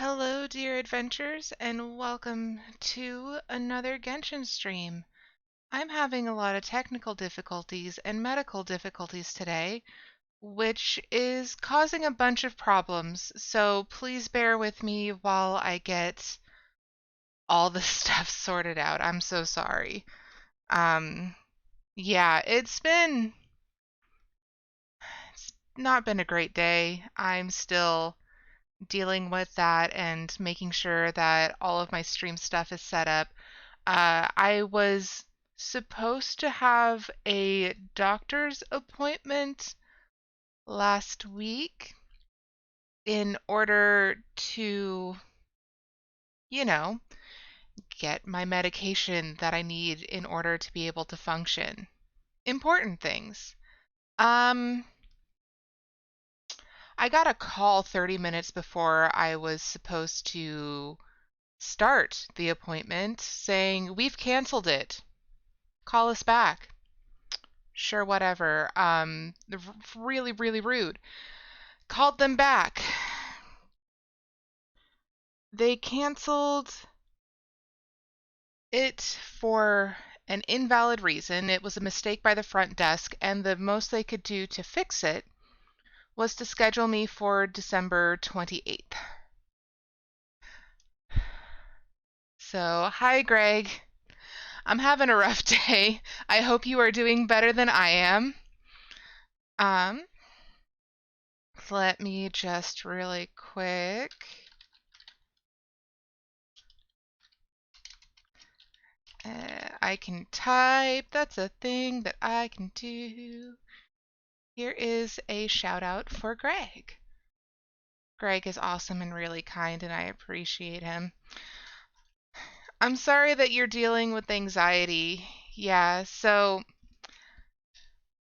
Hello, dear adventurers, and welcome to another Genshin stream. I'm having a lot of technical difficulties and medical difficulties today, which is causing a bunch of problems, so please bear with me while I get all the stuff sorted out. I'm so sorry. Um, yeah, it's not been a great day. I'm still dealing with that and making sure that all of my stream stuff is set up. I was supposed to have a doctor's appointment last week in order to, you know, get my medication that I need in order to be able to function. Important things. Um, I got a call 30 minutes before I was supposed to start the appointment saying, "We've canceled it. Call us back." Sure, whatever. Really, really rude. Called them back. They canceled it for an invalid reason. It was a mistake by the front desk, and the most they could do to fix it was to schedule me for December 28th. So, hi, Greg. I'm having a rough day. I hope you are doing better than I am. Um, Let me just really quick. I can type. That's a thing that I can do. Here is a shout out for Greg. Greg is awesome and really kind, and I appreciate him. I'm sorry that you're dealing with anxiety. Yeah, so,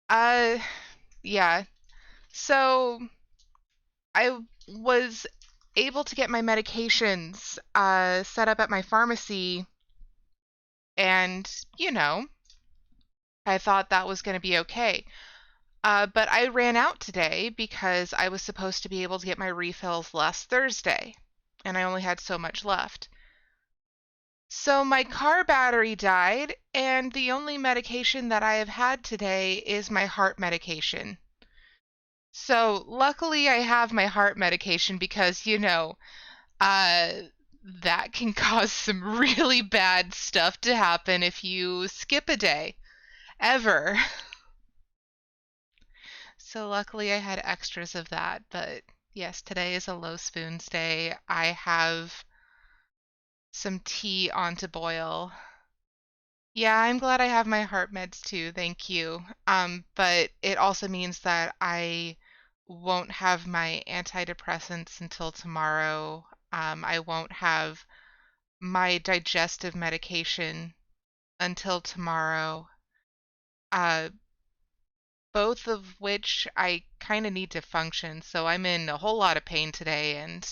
uh, yeah. So, I was able to get my medications set up at my pharmacy, and, I thought that was going to be okay. But I ran out today because I was supposed to be able to get my refills last Thursday, and I only had so much left. So my car battery died, and the only medication that I have had today is my heart medication. So luckily I have my heart medication because, uh, that can cause some really bad stuff to happen if you skip a day, ever. So luckily I had extras of that, but yes, today is a low spoons day. I have some tea on to boil. Yeah, I'm glad I have my heart meds too, thank you. But it also means that I won't have my antidepressants until tomorrow. I won't have my digestive medication until tomorrow. Uh, both of which I kind of need to function, so I'm in a whole lot of pain today and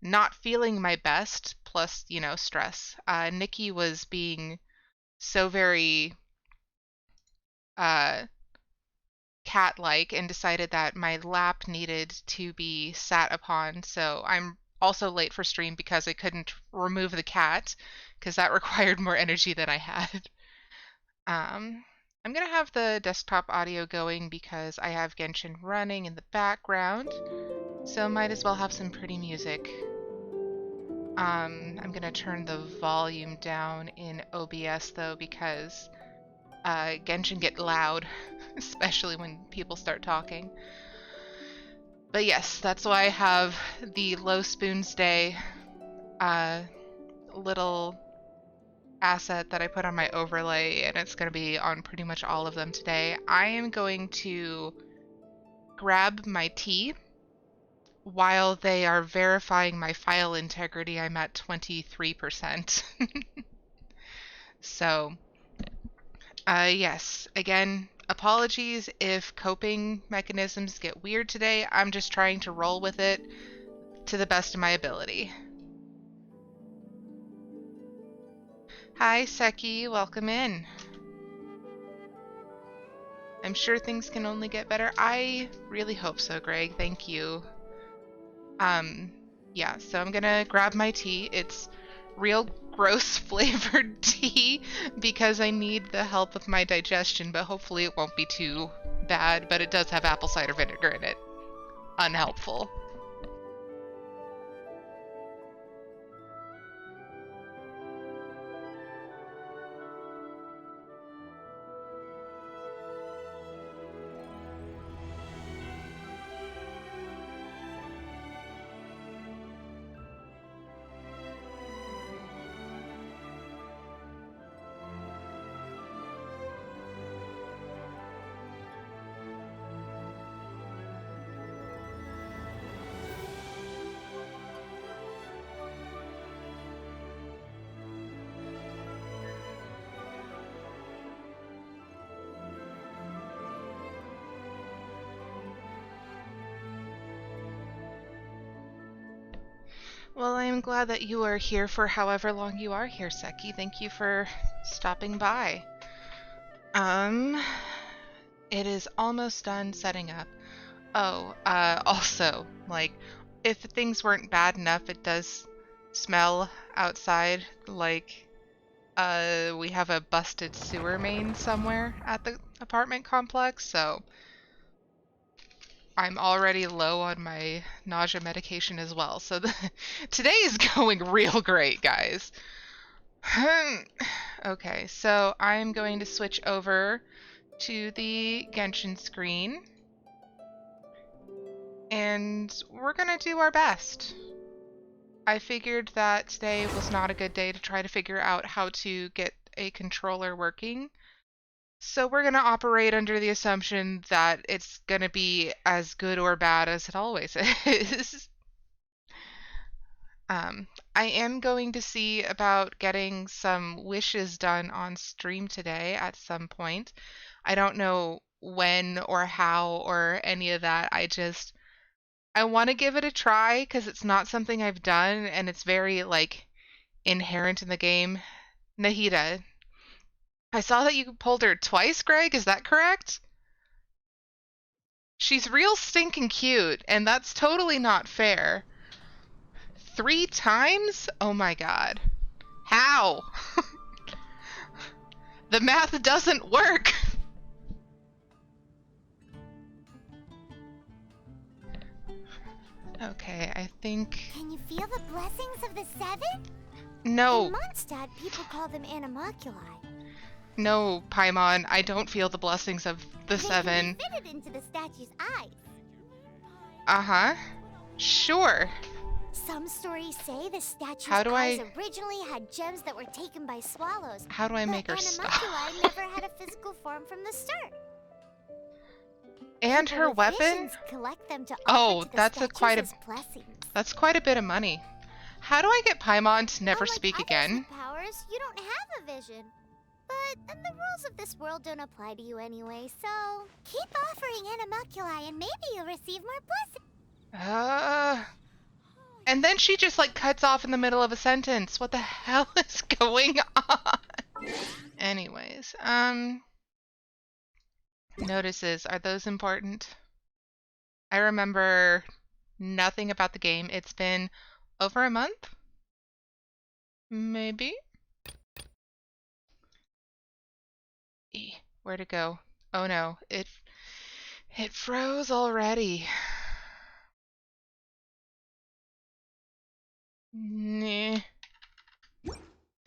not feeling my best, plus, stress. Nikki was being so very uh, cat-like and decided that my lap needed to be sat upon, so I'm also late for stream because I couldn't remove the cat, because that required more energy than I had. Um, I'm gonna have the desktop audio going because I have Genshin running in the background, so might as well have some pretty music. I'm gonna turn the volume down in OBS though because Genshin get loud, especially when people start talking. But yes, that's why I have the low spoons day uh, little asset that I put on my overlay, and it's going to be on pretty much all of them today. I am going to grab my tea while they are verifying my file integrity. I'm at 23%. So, yes, again, apologies if coping mechanisms get weird today. I'm just trying to roll with it to the best of my ability. Hi, Seki, welcome in. I'm sure things can only get better. I really hope so, Greg. Thank you. Um, Yeah, so I'm gonna grab my tea. It's real gross flavored tea because I need the help with my digestion, but hopefully it won't be too bad. But it does have apple cider vinegar in it. Unhelpful. Well, I am glad that you are here for however long you are here, Seki. Thank you for stopping by. Um, it is almost done setting up. Oh, also, like, if things weren't bad enough, it does smell outside like we have a busted sewer main somewhere at the apartment complex, so I'm already low on my nausea medication as well. So today is going real great, guys. Okay, so I'm going to switch over to the Genshin screen. And we're gonna do our best. I figured that today was not a good day to try to figure out how to get a controller working. So we're gonna operate under the assumption that it's gonna be as good or bad as it always is. I am going to see about getting some wishes done on stream today at some point. I don't know when or how or any of that. I want to give it a try because it's not something I've done and it's very like inherent in the game. Nahida, I saw that you pulled her twice, Greg. Is that correct? She's real stinking cute, and that's totally not fair. 3 times? Oh my god. How? The math doesn't work. Okay, I think... Can you feel the blessings of the seven? No. In Mondstadt, people call them animalculi. No, Paimon, I don't feel the blessings of the seven. They can be fitted into the statue's eyes. Uh-huh. Sure. Some stories say the statue's eyes originally had gems that were taken by swallows. How do I make her stop? Animalculi never had a physical form from the start. And her weapon? Collect them to that's quite a bit of money. How do I get Paimon to never speak again? With powers, you don't have a vision. But the rules of this world don't apply to you anyway, so keep offering animalculi and maybe you'll receive more blessings. And then she just like cuts off in the middle of a sentence. What the hell is going on? Anyways, notices, are those important? I remember nothing about the game. It's been over a month? Maybe? Where'd it go? Oh no, it froze already. Nah.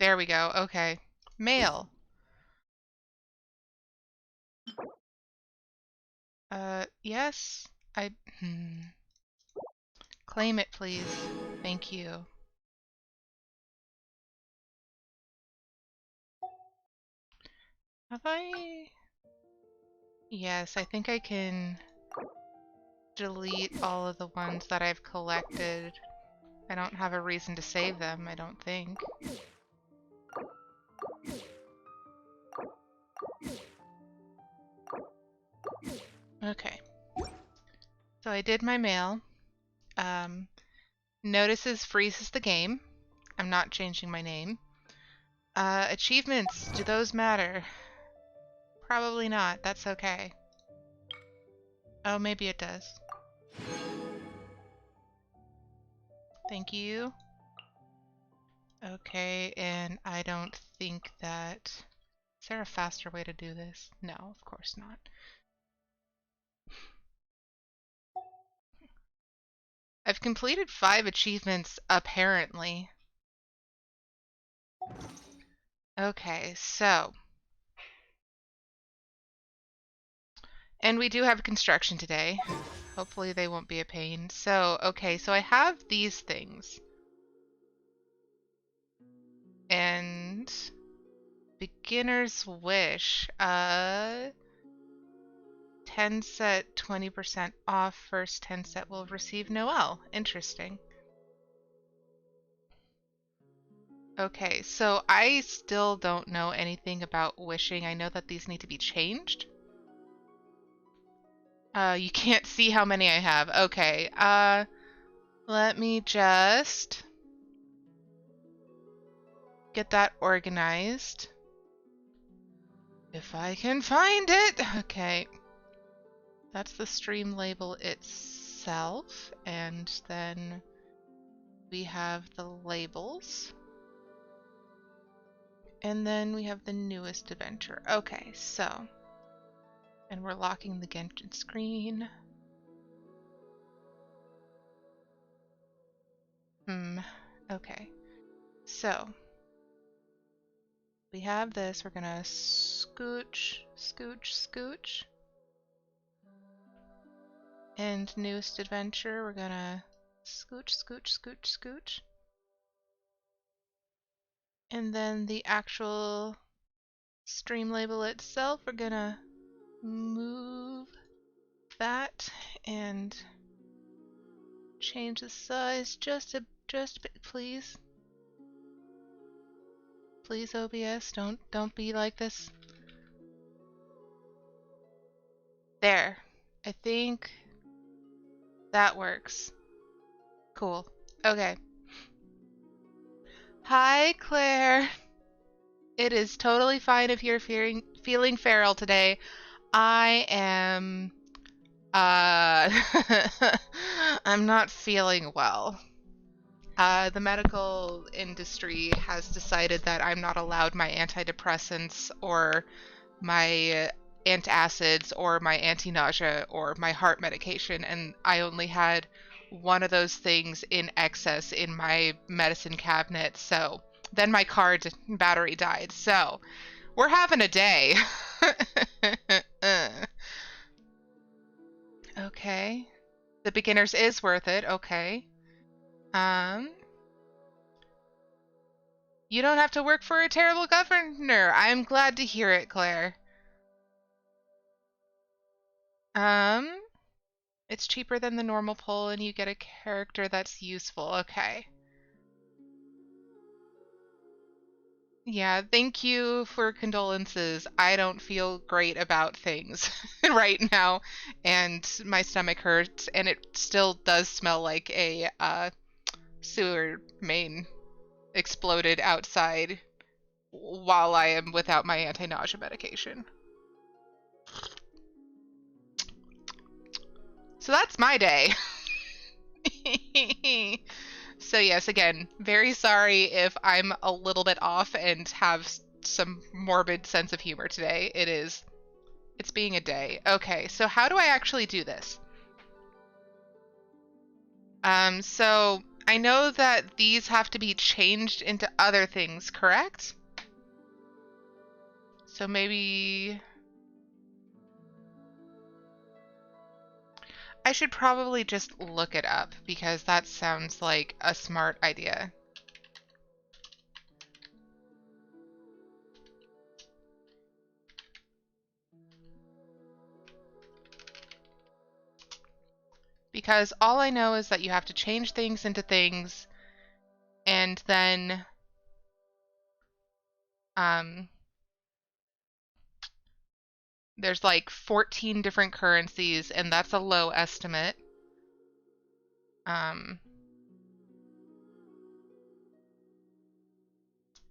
There we go. Okay. Mail. Yes. Claim it, please. Thank you. Have I? Yes, I think I can delete all of the ones that I've collected. I don't have a reason to save them, I don't think. Okay. So I did my mail. Notices freezes the game. I'm not changing my name. Achievements, do those matter? Probably not. That's okay. Oh, maybe it does. Thank you. Okay, and I don't think that... Is there a faster way to do this? No, of course not. I've completed 5 achievements, apparently. Okay, so... And we do have construction today. Hopefully they won't be a pain. So, okay, so I have these things. And... Beginner's Wish. 10 set, 20% off. First 10 set will receive Noel. Interesting. Okay, so I still don't know anything about wishing. I know that these need to be changed. You can't see how many I have. Okay, let me just get that organized. If I can find it. Okay. That's the stream label itself, and then we have the labels. And then we have the newest adventure. Okay, so... And we're locking the Genshin screen. Okay. So... We have this. We're gonna scooch, scooch, scooch. And newest adventure, we're gonna scooch, scooch, scooch, scooch. And then the actual stream label itself, we're gonna move that and change the size just a bit, please. Please, OBS, don't be like this. There. I think that works. Cool. Okay. Hi, Claire. It is totally fine if you're feeling feral today. I am I'm not feeling well. The medical industry has decided that I'm not allowed my antidepressants or my antacids or my anti-nausea or my heart medication, and I only had one of those things in excess in my medicine cabinet. So then my card battery died. So we're having a day. Okay. The beginners is worth it. Okay. You don't have to work for a terrible governor. I'm glad to hear it, Claire. It's cheaper than the normal poll and you get a character that's useful. Okay. Yeah, thank you for condolences. I don't feel great about things right now, and my stomach hurts, and it still does smell like a sewer main exploded outside while I am without my anti-nausea medication. So that's my day. So yes, again, very sorry if I'm a little bit off and have some morbid sense of humor today. It's being a day. Okay, so how do I actually do this? So I know that these have to be changed into other things, correct? So maybe I should probably just look it up because that sounds like a smart idea. Because all I know is that you have to change things into things, and then there's like 14 different currencies, and that's a low estimate.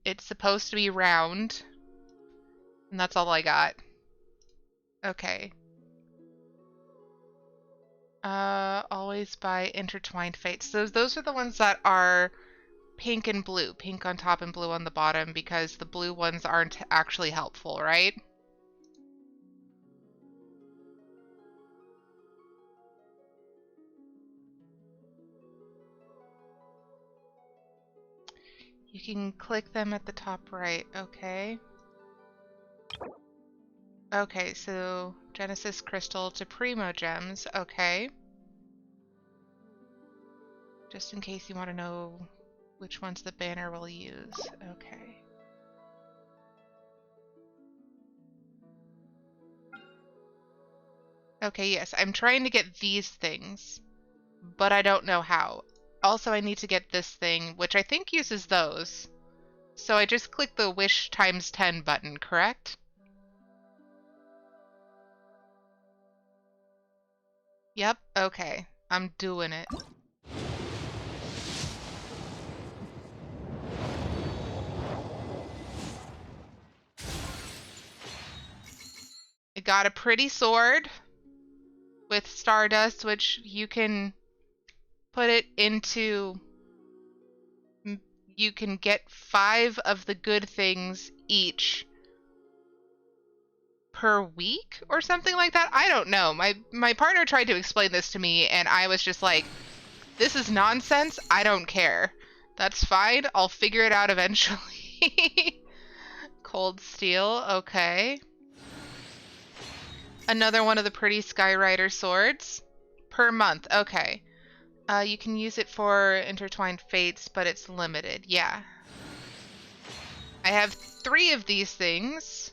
It's supposed to be round, and that's all I got. Okay. Always buy intertwined fates. Those are the ones that are pink and blue. Pink on top and blue on the bottom, because the blue ones aren't actually helpful, right? You can click them at the top right. Okay. Okay, so Genesis Crystal to Primo Gems. Okay. Just in case you want to know which ones the banner will use. Okay. Okay, yes, I'm trying to get these things, but I don't know how. Also, I need to get this thing, which I think uses those. So I just click the wish times 10 button, correct? Yep, okay. I'm doing it. I got a pretty sword with Stardust, which you can put it into... You can get 5 of the good things each per week or something like that. I don't know. My partner tried to explain this to me, and I was just like, this is nonsense. I don't care. That's fine. I'll figure it out eventually. Cold steel. Okay. Another one of the pretty Skyrider swords. Per month. Okay. You can use it for intertwined fates, but it's limited. Yeah. I have 3 of these things.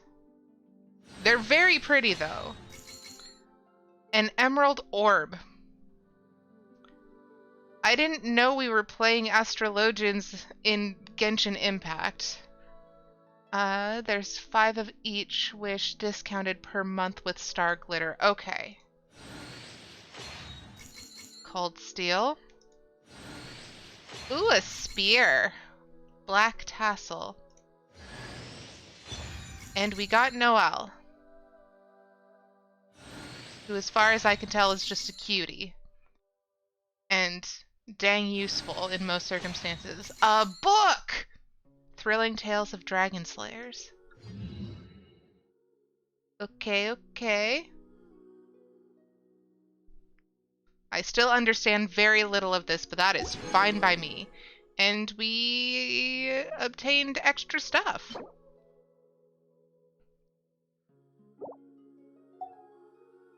They're very pretty, though. An emerald orb. I didn't know we were playing Astrologians in Genshin Impact. There's 5 of each wish discounted per month with star glitter. Okay. Cold steel. Ooh, a spear. Black tassel. And we got Noelle, who as far as I can tell is just a cutie. And dang useful in most circumstances. A book! Thrilling Tales of Dragon Slayers. Okay, okay. I still understand very little of this, but that is fine by me. And we obtained extra stuff.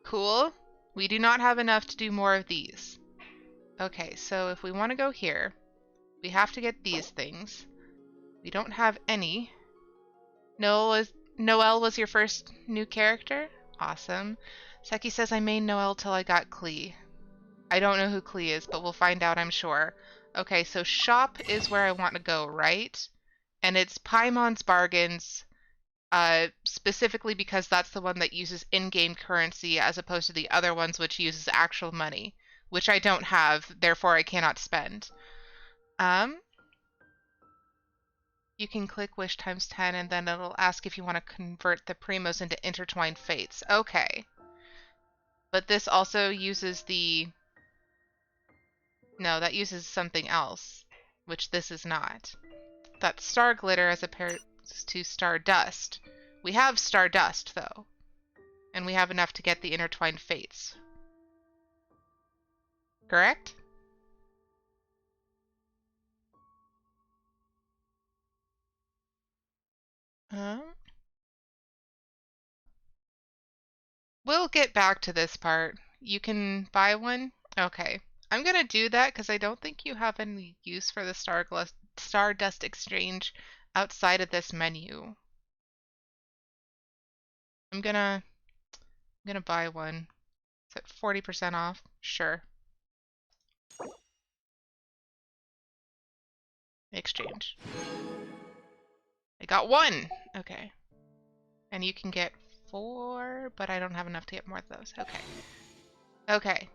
Cool. We do not have enough to do more of these. Okay, so if we want to go here, we have to get these things. We don't have any. Noelle was your first new character? Awesome. Seki says I made Noelle till I got Klee. I don't know who Klee is, but we'll find out, I'm sure. Okay, so shop is where I want to go, right? And it's Paimon's Bargains, specifically because that's the one that uses in-game currency as opposed to the other ones which uses actual money, which I don't have, therefore I cannot spend. You can click wish times 10 and then it'll ask if you want to convert the primos into intertwined fates. Okay. But this also uses the... No, that uses something else, which this is not. That's star glitter as opposed to stardust. We have stardust, though. And we have enough to get the intertwined fates. Correct? We'll get back to this part. You can buy one? Okay. I'm gonna do that because I don't think you have any use for the Stardust Exchange outside of this menu. I'm gonna buy one. Is it 40% off? Sure. Exchange. I got 1! Okay. And you can get 4, but I don't have enough to get more of those. Okay. Okay.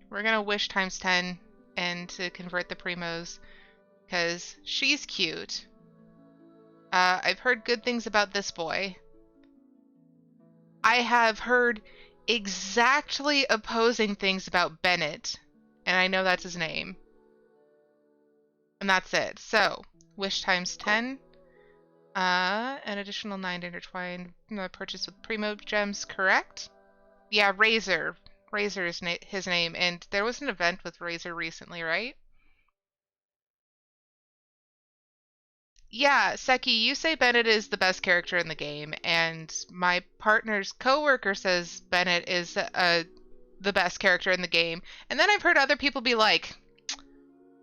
We're gonna wish times 10 and to convert the primos because she's cute. I've heard good things about this boy. I have heard exactly opposing things about Bennett, and I know that's his name. And that's it. So, wish times 10. An additional 9 intertwined purchase with Primo gems, correct? Yeah, Razor. Razor is his name, and there was an event with Razor recently, right? Yeah, Seki, you say Bennett is the best character in the game, and my partner's coworker says Bennett is the best character in the game. And then I've heard other people be like,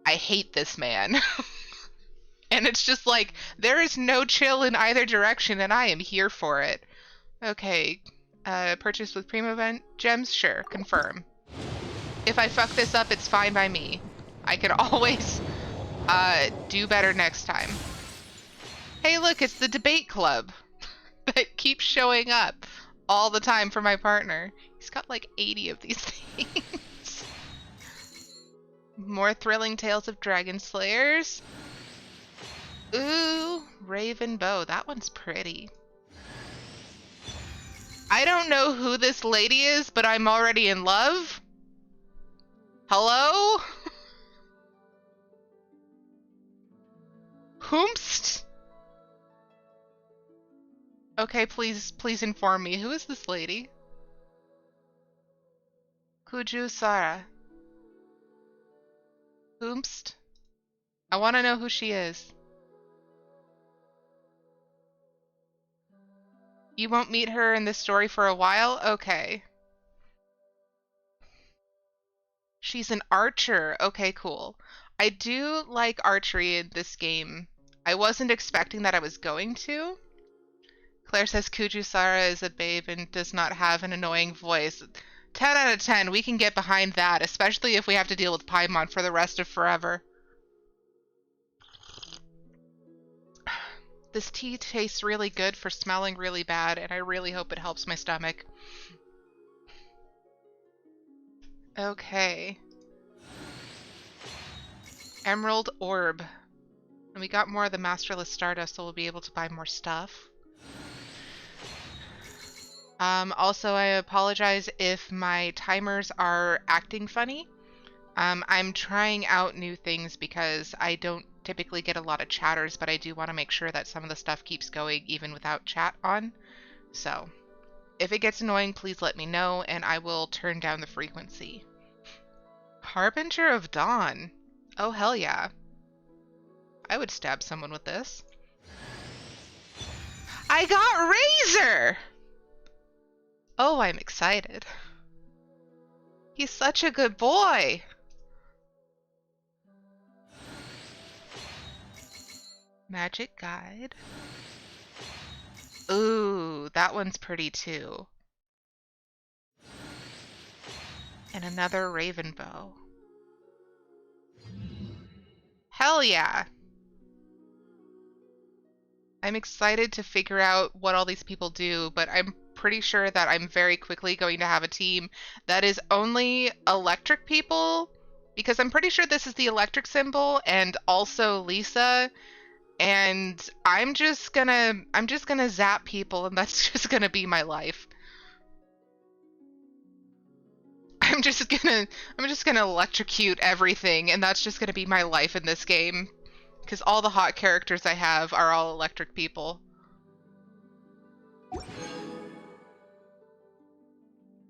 I hate this man. And it's just like, there is no chill in either direction, and I am here for it. Okay, purchase with Primo event gems? Sure, confirm. If I fuck this up, it's fine by me. I can always do better next time. Hey, look, it's the debate club that keeps showing up all the time for my partner. He's got like 80 of these things. More thrilling tales of dragon slayers. Ooh, Raven Bow. That one's pretty. I don't know who this lady is, but I'm already in love. Hello? Whomst? Okay, please inform me. Who is this lady? Kuju Sara. Whomst? I want to know who she is. You won't meet her in this story for a while? Okay. She's an archer. Okay, cool. I do like archery in this game. I wasn't expecting that I was going to. Claire says Kujusara is a babe and does not have an annoying voice. 10 out of 10, we can get behind that, especially if we have to deal with Paimon for the rest of forever. This tea tastes really good for smelling really bad, and I really hope it helps my stomach. Okay. Emerald Orb. And we got more of the Masterless Stardust, so we'll be able to buy more stuff. Also, I apologize if my timers are acting funny. I'm trying out new things because I don't typically get a lot of chatters, but I do want to make sure that some of the stuff keeps going even without chat on. So, if it gets annoying, please let me know, and I will turn down the frequency. Harbinger of Dawn. Oh, hell yeah. I would stab someone with this. I got Razor! Oh, I'm excited. He's such a good boy. Magic Guide. Ooh, that one's pretty too. And another Raven Bow. Hell yeah. I'm excited to figure out what all these people do, but I'm pretty sure that I'm very quickly going to have a team that is only electric people, because I'm pretty sure this is the electric symbol and also Lisa, and I'm just gonna zap people, and that's just gonna be my life. I'm just gonna electrocute everything, and that's just gonna be my life in this game. Because all the hot characters I have are all electric people.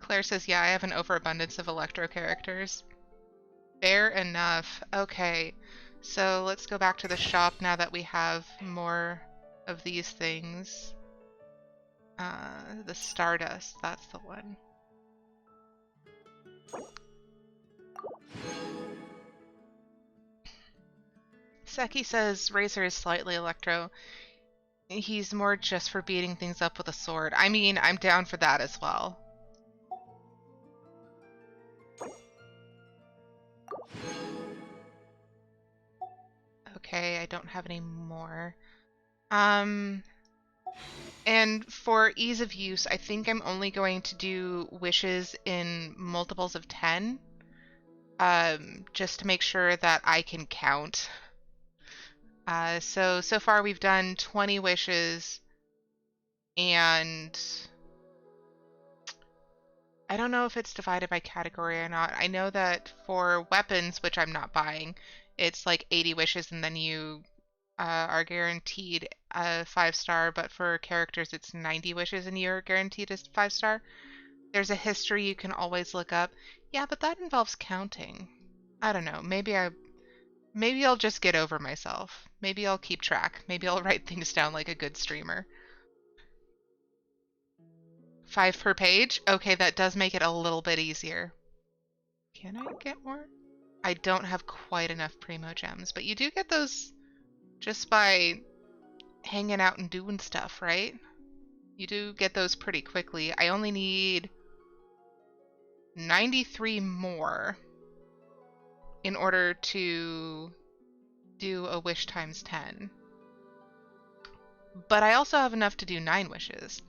Claire says, yeah, I have an overabundance of electro characters. Fair enough. Okay, so let's go back to the shop now that we have more of these things. The Stardust, that's the one. Seki says Razor is slightly electro. He's more just for beating things up with a sword. I mean, I'm down for that as well. Okay, I don't have any more. And for ease of use, I think I'm only going to do wishes in multiples of 10. Just to make sure that I can count. So far we've done 20 wishes, and I don't know if it's divided by category or not. I know that for weapons, which I'm not buying, it's like 80 wishes and then you are guaranteed a 5-star, but for characters it's 90 wishes and you're guaranteed a 5-star. There's a history you can always look up. Yeah, but that involves counting. I don't know. Maybe I'll just get over myself. Maybe I'll keep track. Maybe I'll write things down like a good streamer. 5 per page? Okay, that does make it a little bit easier. Can I get more? I don't have quite enough Primo Gems, but you do get those just by hanging out and doing stuff, right? You do get those pretty quickly. I only need 93 more in order to do a wish times 10. But I also have enough to do 9 wishes.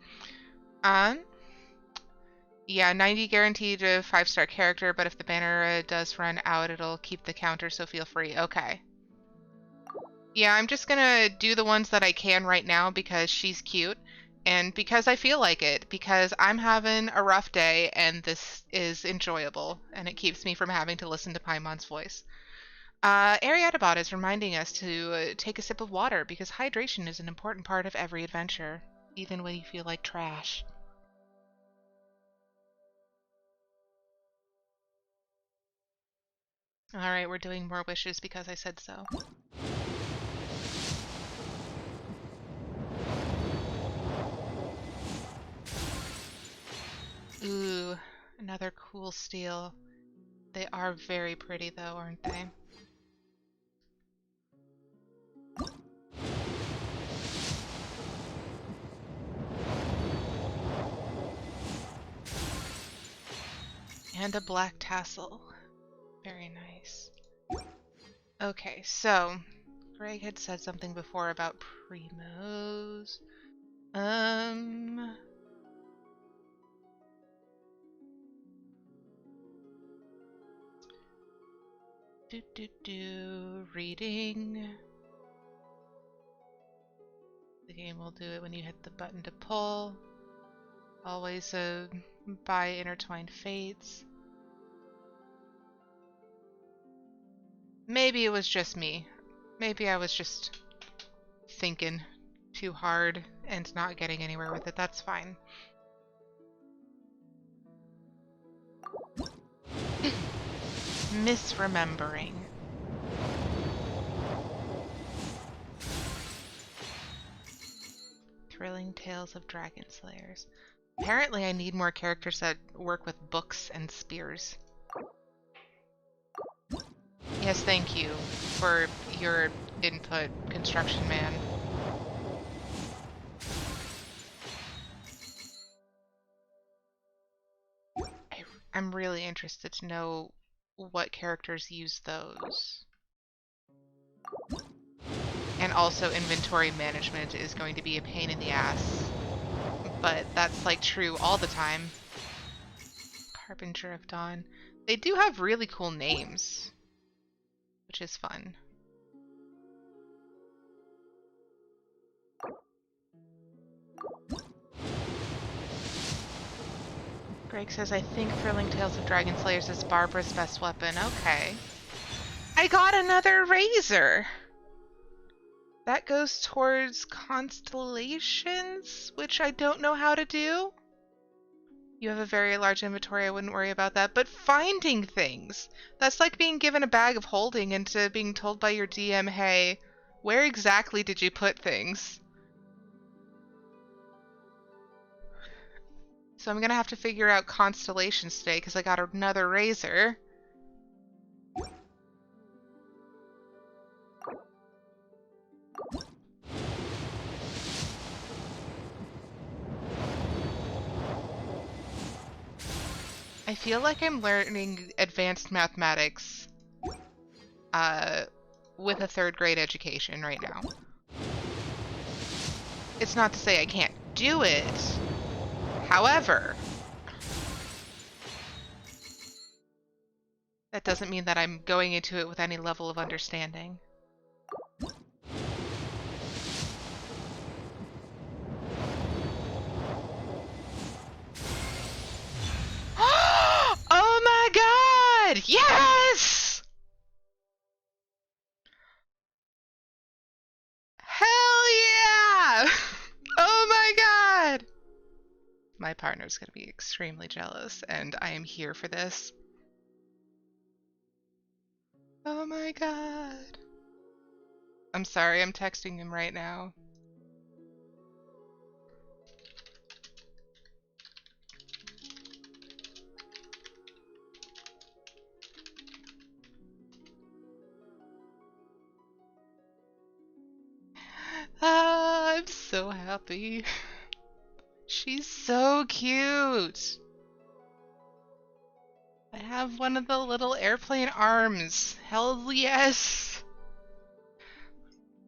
Yeah, 90 guaranteed a 5-star character, but if the banner does run out, it'll keep the counter, so feel free. Okay. Yeah, I'm just gonna do the ones that I can right now because she's cute, and because I feel like it, because I'm having a rough day, and this is enjoyable, and it keeps me from having to listen to Paimon's voice. Aerietta is reminding us to take a sip of water, because hydration is an important part of every adventure, even when you feel like trash. Alright, we're doing more wishes because I said so. Ooh, another cool steel. They are very pretty though, aren't they? And a black tassel. Very nice. Okay, so Greg had said something before about primos. Reading. The game will do it when you hit the button to pull. Always buy Intertwined Fates. Maybe it was just me. Maybe I was just thinking too hard and not getting anywhere with it. That's fine. Misremembering. Thrilling Tales of Dragon Slayers. Apparently I need more characters that work with books and spears. Yes, thank you for your input, Construction Man. I'm really interested to know what characters use those. And also inventory management is going to be a pain in the ass. But that's like true all the time. Harbinger of Dawn. They do have really cool names, which is fun. Greg says, I think Thrilling Tales of Dragon Slayers is Barbara's best weapon. Okay. I got another razor! That goes towards constellations, which I don't know how to do. You have a very large inventory, I wouldn't worry about that. But finding things! That's like being given a bag of holding and being told by your DM, hey, where exactly did you put things? So I'm gonna have to figure out constellations today because I got another razor. I feel like I'm learning advanced mathematics with a 3rd grade education right now. It's not to say I can't do it. However, that doesn't mean that I'm going into it with any level of understanding. My partner's gonna be extremely jealous, and I am here for this. Oh my god. I'm sorry, I'm texting him right now. Ah, I'm so happy. She's so cute. I have one of the little airplane arms. Hell yes.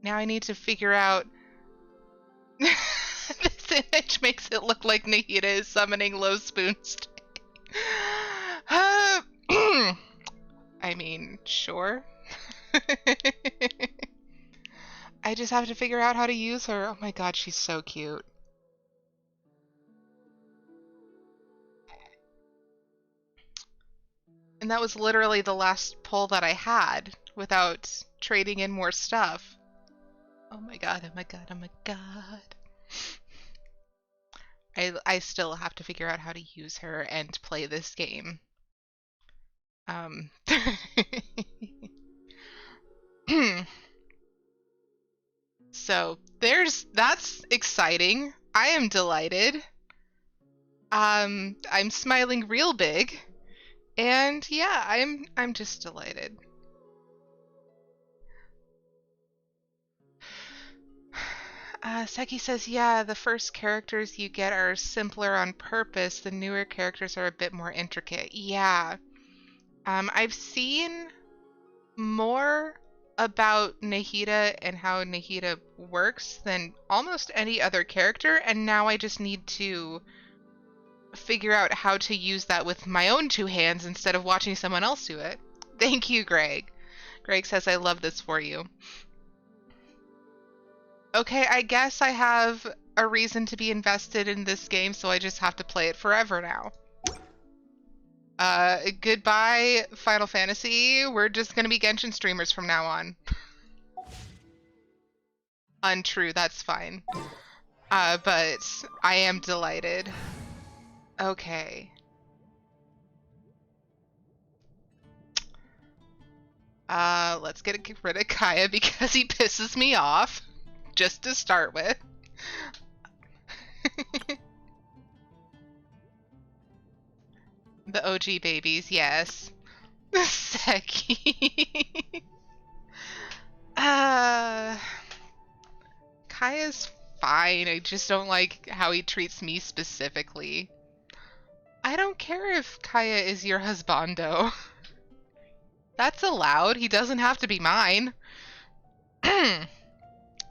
Now I need to figure out. This image makes it look like Nahida is summoning Low Spoons. I mean, sure. I just have to figure out how to use her. Oh my god, she's so cute. And that was literally the last pull that I had without trading in more stuff. Oh my god, oh my god, oh my god. I still have to figure out how to use her and play this game. So that's exciting. I am delighted. I'm smiling real big. And yeah, I'm just delighted. Seki says, yeah, the first characters you get are simpler on purpose. The newer characters are a bit more intricate. Yeah. I've seen more about Nahida and how Nahida works than almost any other character, and now I just need to figure out how to use that with my own two hands instead of watching someone else do it. Thank you, Greg. Greg says, I love this for you. Okay, I guess I have a reason to be invested in this game, so I just have to play it forever now. Goodbye, Final Fantasy. We're just gonna be Genshin streamers from now on. Untrue, that's fine. But I am delighted. Okay. Let's get rid of Kaya because he pisses me off. Just to start with. The OG babies, yes. Seki. Kaya's fine. I just don't like how he treats me specifically. I don't care if Kaya is your husbando. That's allowed. He doesn't have to be mine.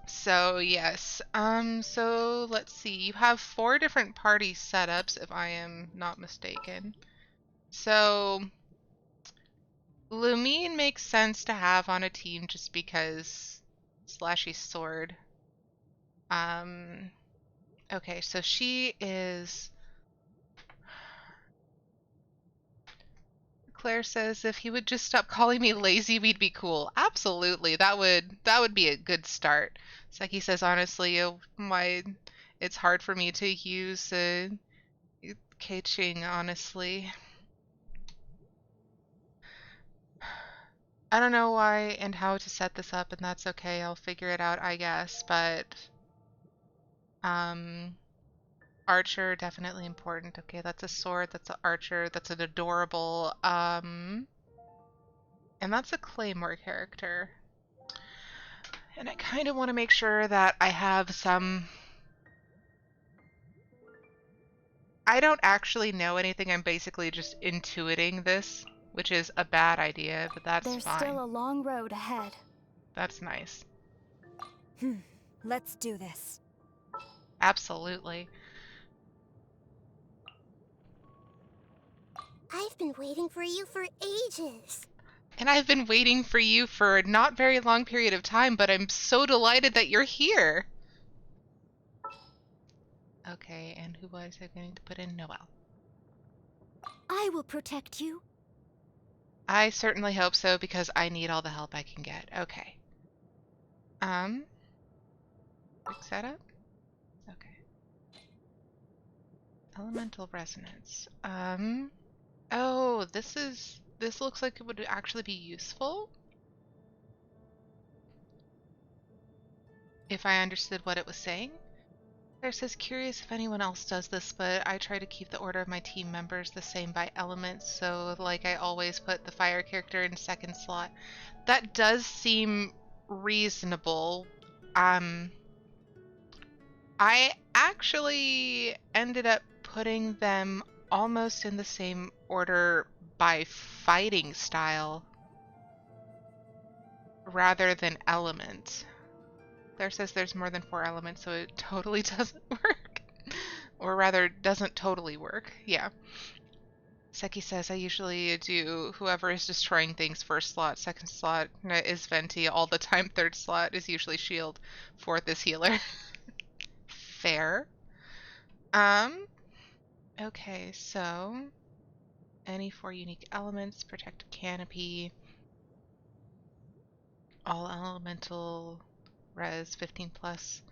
So, yes. So let's see. You have 4 different party setups, if I am not mistaken. So, Lumine makes sense to have on a team just because Slashy Sword. Okay, so she is... Claire says if he would just stop calling me lazy, we'd be cool. Absolutely, that would be a good start. Seki says honestly, it's hard for me to use Keiching, honestly. I don't know why and how to set this up, and that's okay. I'll figure it out, I guess. But archer definitely important. Okay, that's a sword. That's an archer. That's an adorable. And that's a claymore character. And I kind of want to make sure that I have some... I don't actually know anything. I'm basically just intuiting this, which is a bad idea, but that's There's fine. There's still a long road ahead. That's nice. Let's do this. Absolutely. I've been waiting for you for ages. And I've been waiting for you for a not very long period of time, but I'm so delighted that you're here. Okay, and who was I going to put in? Noelle. I will protect you. I certainly hope so, because I need all the help I can get. Okay. Quick setup? Okay. Elemental resonance. Oh, this looks like it would actually be useful if I understood what it was saying. Claire says, curious if anyone else does this, but I try to keep the order of my team members the same by element, so like I always put the fire character in second slot. That does seem reasonable. I actually ended up putting them almost in the same order by fighting style rather than element. Claire says there's more than 4 elements, so it totally doesn't work. Or rather, doesn't totally work. Yeah. Seki says I usually do whoever is destroying things first slot, second slot is Venti all the time, third slot is usually shield, fourth is healer. Fair. Okay, so any 4 unique elements, protective canopy, all elemental res 15 plus,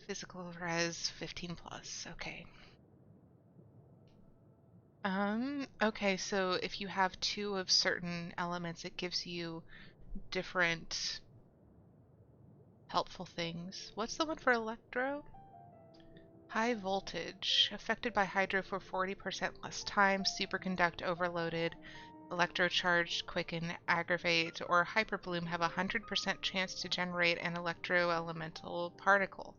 physical res 15 plus. Okay. Okay, so if you have 2 of certain elements, it gives you different helpful things. What's the one for electro? High voltage, affected by hydro for 40% less time, superconduct overloaded, electrocharge, quicken, aggravate, or hyperbloom have a 100% chance to generate an electro-elemental particle.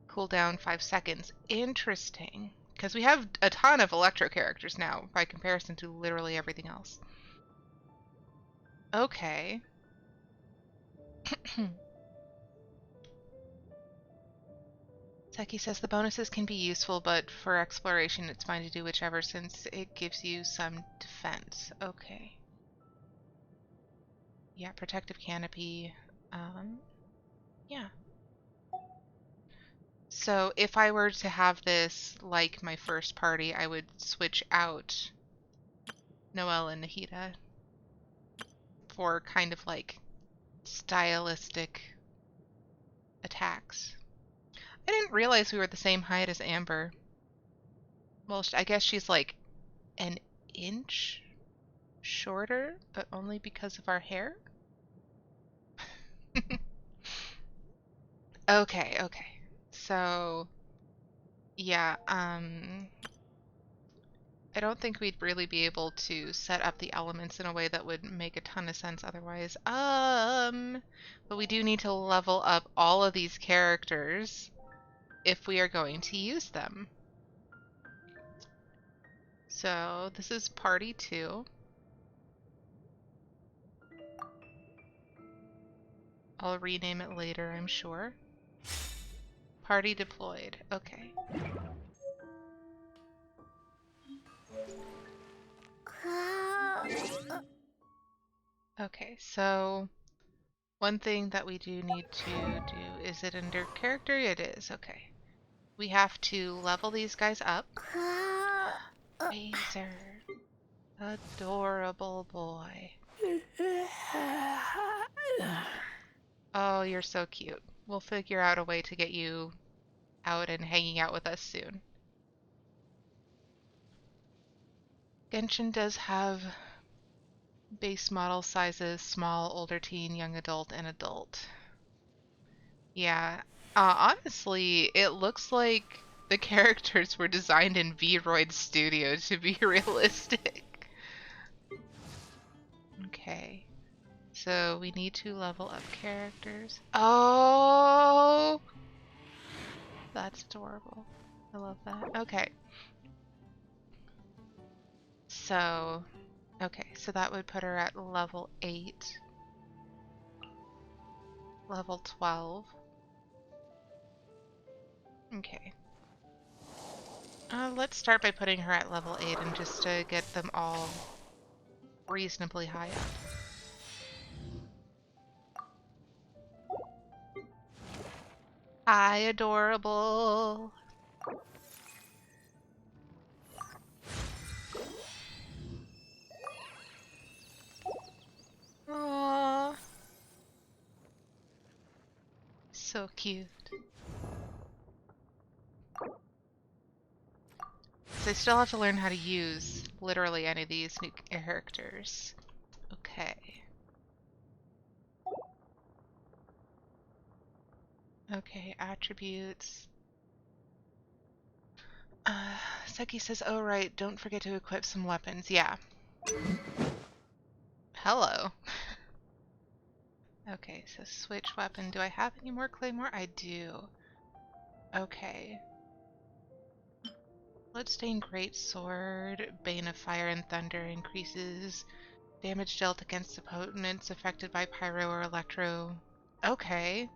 Cooldown 5 seconds. Interesting. Because we have a ton of electro characters now, by comparison to literally everything else. Okay. Seki says the bonuses can be useful, but for exploration it's fine to do whichever since it gives you some defense. Okay. Yeah, protective canopy. Yeah. So if I were to have this like my first party, I would switch out Noelle and Nahida for kind of like stylistic attacks. I didn't realize we were the same height as Amber. Well, I guess she's like an inch shorter, but only because of our hair. Okay. So, yeah, I don't think we'd really be able to set up the elements in a way that would make a ton of sense otherwise. But we do need to level up all of these characters if we are going to use them. So, this is party 2. I'll rename it later, I'm sure. Party deployed. Okay. Okay, so one thing that we do need to do, is it under character? It is, okay. We have to level these guys up. Razor. Adorable boy. Oh, you're so cute. We'll figure out a way to get you out and hanging out with us soon. Genshin does have base model sizes, small, older teen, young adult, and adult. Yeah, honestly, it looks like the characters were designed in Vroid Studio to be realistic. Okay, so we need to level up characters. Oh, that's adorable. I love that. Okay. So, so that would put her at level 8. Level 12. Okay. Let's start by putting her at level 8 and just to get them all reasonably high up. Hi, adorable. Aww. So cute. So I still have to learn how to use literally any of these new characters. Okay. Okay, attributes. Seki says, oh right, don't forget to equip some weapons. Yeah. Hello. Okay, so switch weapon. Do I have any more claymore? I do. Okay. Bloodstained Greatsword, Bane of Fire and Thunder increases damage dealt against opponents affected by pyro or electro. Okay.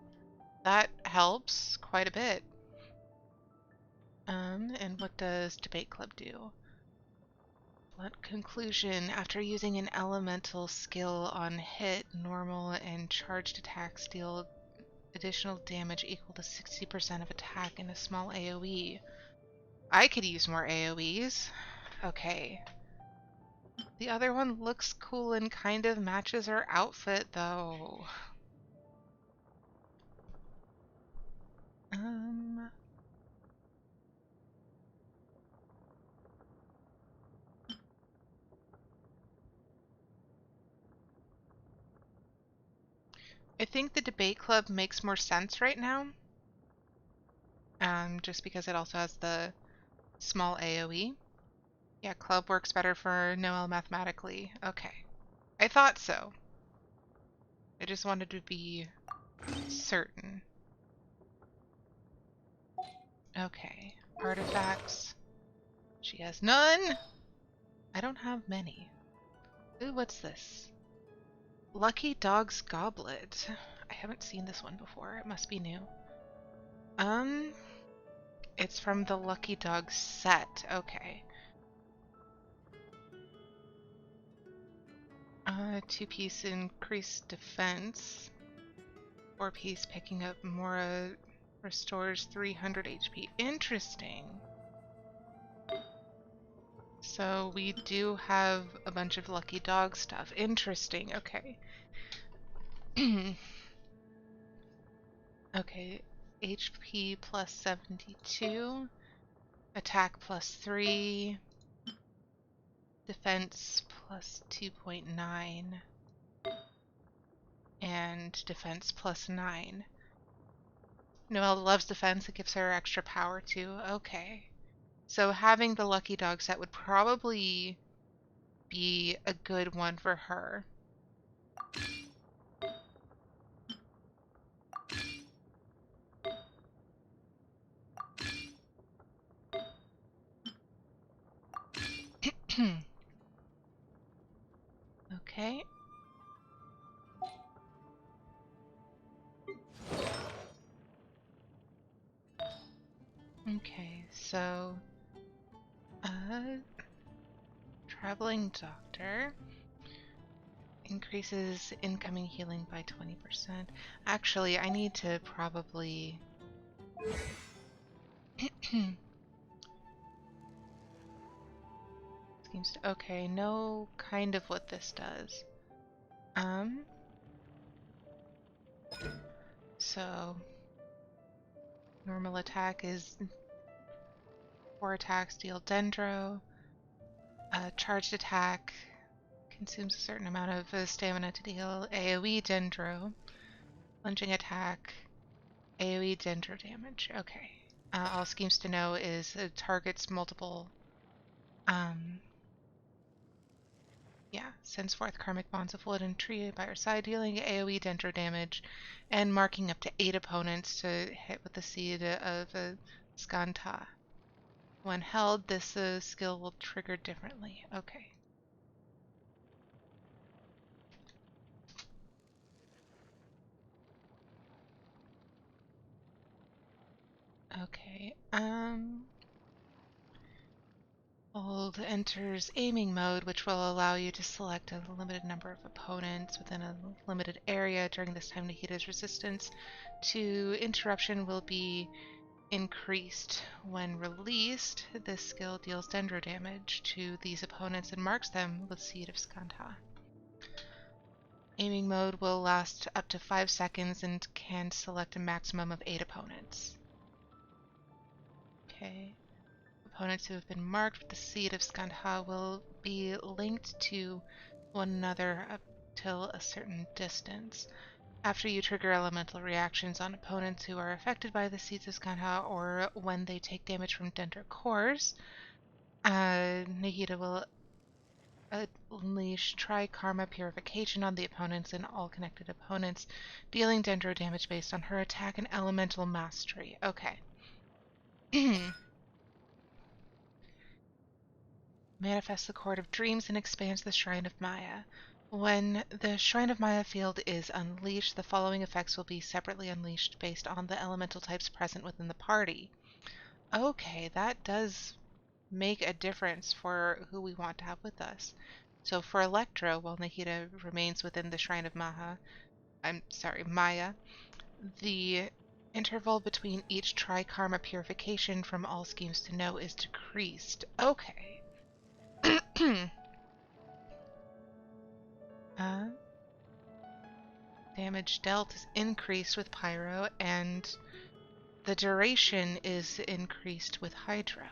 That helps quite a bit. And what does Debate Club do? Blunt Conclusion. After using an elemental skill on hit, normal and charged attacks deal additional damage equal to 60% of attack in a small AoE. I could use more AoEs. Okay. The other one looks cool and kind of matches her outfit, though. I think the Debate Club makes more sense right now. Just because it also has the small AoE. Yeah, club works better for Noelle mathematically. Okay. I thought so. I just wanted to be certain. Okay. Artifacts. She has none! I don't have many. Ooh, what's this? Lucky Dog's Goblet. I haven't seen this one before. It must be new. It's from the Lucky Dog set. Okay. 2-piece increased defense. 4-piece picking up more restores 300 HP. Interesting. So we do have a bunch of Lucky Dog stuff. Interesting. Okay. Okay. HP plus 72. Attack plus 3. Defense plus 2.9. And defense plus 9. Noelle loves defense. It gives her extra power too. Okay. So having the Lucky Dog set would probably be a good one for her. Okay. Okay, so Traveling Doctor increases incoming healing by 20%. Actually, I need to probably seems to okay, know kind of what this does. So normal attack is 4 attacks deal dendro. Charged attack consumes a certain amount of stamina to deal AoE dendro. Lunging attack, AoE dendro damage. Okay. All schemes to know is it targets multiple. Yeah, sends forth karmic bonds of wood and tree by her side, dealing AoE dendro damage, and marking up to 8 opponents to hit with the seed of Skanta. When held, this skill will trigger differently. Okay. Okay. Hold enters aiming mode, which will allow you to select a limited number of opponents within a limited area. During this time, Nikita's resistance to interruption will be increased. When released, this skill deals dendro damage to these opponents and marks them with Seed of Skanta. Aiming mode will last up to 5 seconds and can select a maximum of 8 opponents. Okay. Opponents who have been marked with the seed of Skandha will be linked to one another up till a certain distance. After you trigger elemental reactions on opponents who are affected by the seeds of Skandha, or when they take damage from Dendro cores, Nahida will unleash Tri-Karma Purification on the opponents and all connected opponents, dealing Dendro damage based on her attack and elemental mastery. Okay. Manifests the Court of Dreams and expands the Shrine of Maya. When the Shrine of Maya field is unleashed, the following effects will be separately unleashed based on the elemental types present within the party. Okay, that does make a difference for who we want to have with us. So for Electro, while Nahida remains within the Shrine of Maya, the interval between each Tri-Karma Purification from all schemes to know is decreased. Okay. Damage dealt is increased with Pyro, and the duration is increased with Hydro.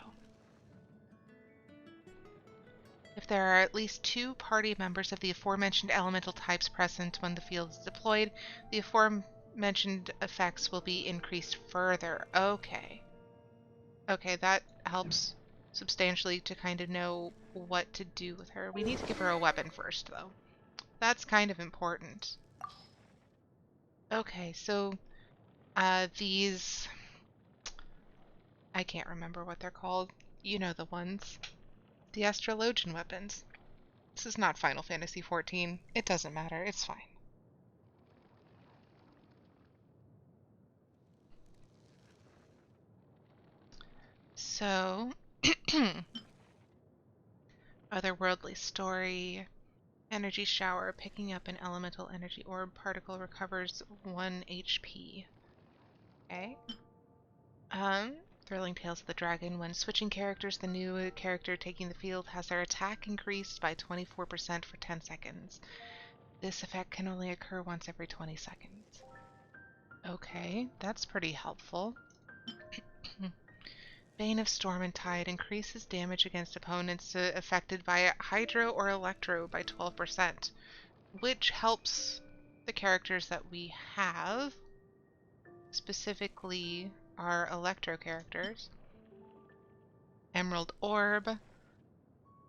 If there are at least 2 party members of the aforementioned elemental types present when the field is deployed, the aforementioned effects will be increased further. Okay. Okay, that helps substantially to kind of know what to do with her. We need to give her a weapon first, though. That's kind of important. Okay, so these... I can't remember what they're called. You know the ones. The astrologian weapons. This is not Final Fantasy XIV. It doesn't matter. It's fine. So, otherworldly story, energy shower, picking up an elemental energy orb particle recovers 1 HP. Okay. Thrilling Tales of the Dragon. When switching characters, the new character taking the field has their attack increased by 24% for 10 seconds. This effect can only occur once every 20 seconds. Okay, that's pretty helpful. Bane of Storm and Tide increases damage against opponents affected by Hydro or Electro by 12%, which helps the characters that we have, specifically our Electro characters. Emerald Orb.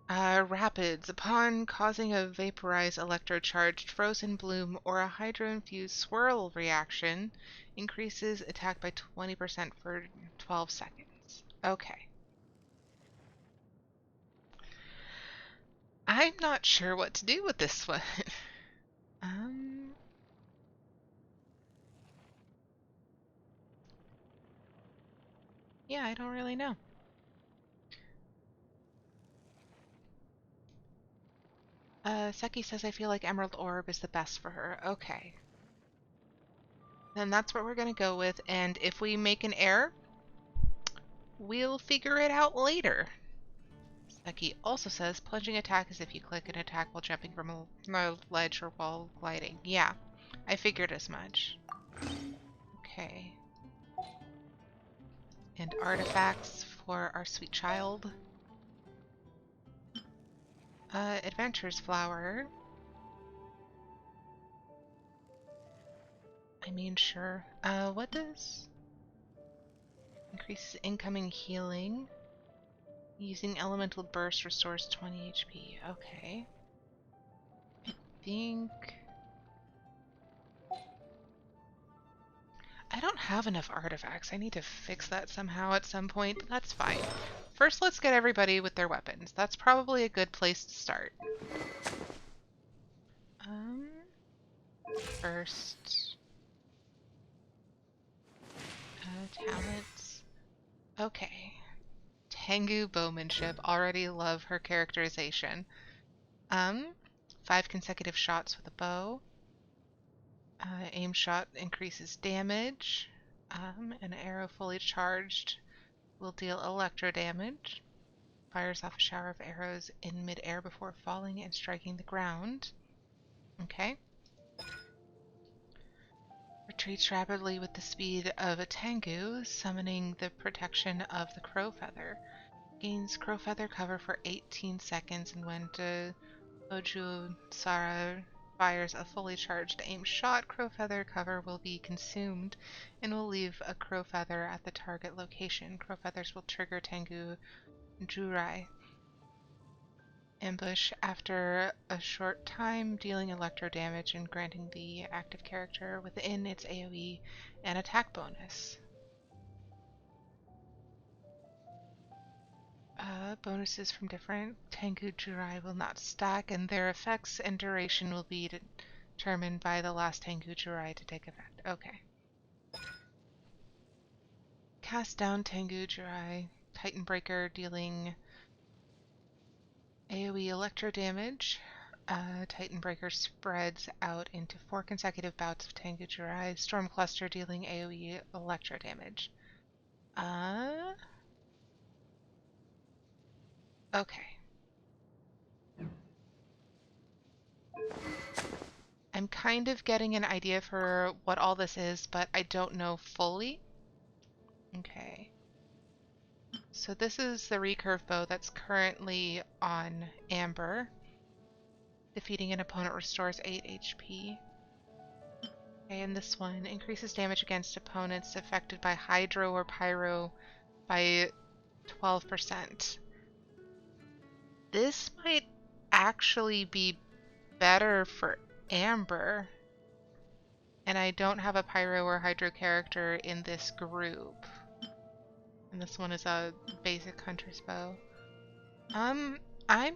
Rapids. Upon causing a vaporized electrocharged frozen bloom or a hydro-infused swirl reaction, increases attack by 20% for 12 seconds. Okay. I'm not sure what to do with this one. Yeah, I don't really know. Seki says I feel like Emerald Orb is the best for her. Okay. Then that's what we're gonna go with, and if we make an error, we'll figure it out later. Seki also says plunging attack is if you click an attack while jumping from a ledge or while gliding. Yeah, I figured as much. Okay. And artifacts for our sweet child. Adventurer's Flower. I mean, sure. What does? Increases incoming healing. Using Elemental Burst restores 20 HP. Okay. I think... I don't have enough artifacts. I need to fix that somehow at some point, but that's fine. First, let's get everybody with their weapons. That's probably a good place to start. First... talents. Okay. Tengu Bowmanship. Already love her characterization. 5 consecutive shots with a bow. Aim shot increases damage. An arrow fully charged will deal electro damage. Fires off a shower of arrows in mid-air before falling and striking the ground. Okay. Retreats rapidly with the speed of a Tengu, summoning the protection of the crow feather. Gains crow feather cover for 18 seconds, and when Oju Sara fires a fully charged aim shot, crow feather cover will be consumed and will leave a crow feather at the target location. Crow feathers will trigger Tengu Jurai ambush after a short time, dealing electro damage and granting the active character within its AoE an attack bonus. Bonuses from different Tengu Jurai will not stack, and their effects and duration will be determined by the last Tengu Jurai to take effect. Okay. Cast down Tengu Jurai. Titan Breaker dealing AoE electro damage. Titan Breaker spreads out into 4 consecutive bouts of Tengu Jurai. Storm Cluster dealing AoE electro damage. Okay. I'm kind of getting an idea for what all this is, but I don't know fully. Okay. So this is the recurve bow that's currently on Amber. Defeating an opponent restores 8 HP. Okay, and this one increases damage against opponents affected by Hydro or Pyro by 12%. This might actually be better for Amber. And I don't have a Pyro or Hydro character in this group. And this one is a basic Hunter's bow. I'm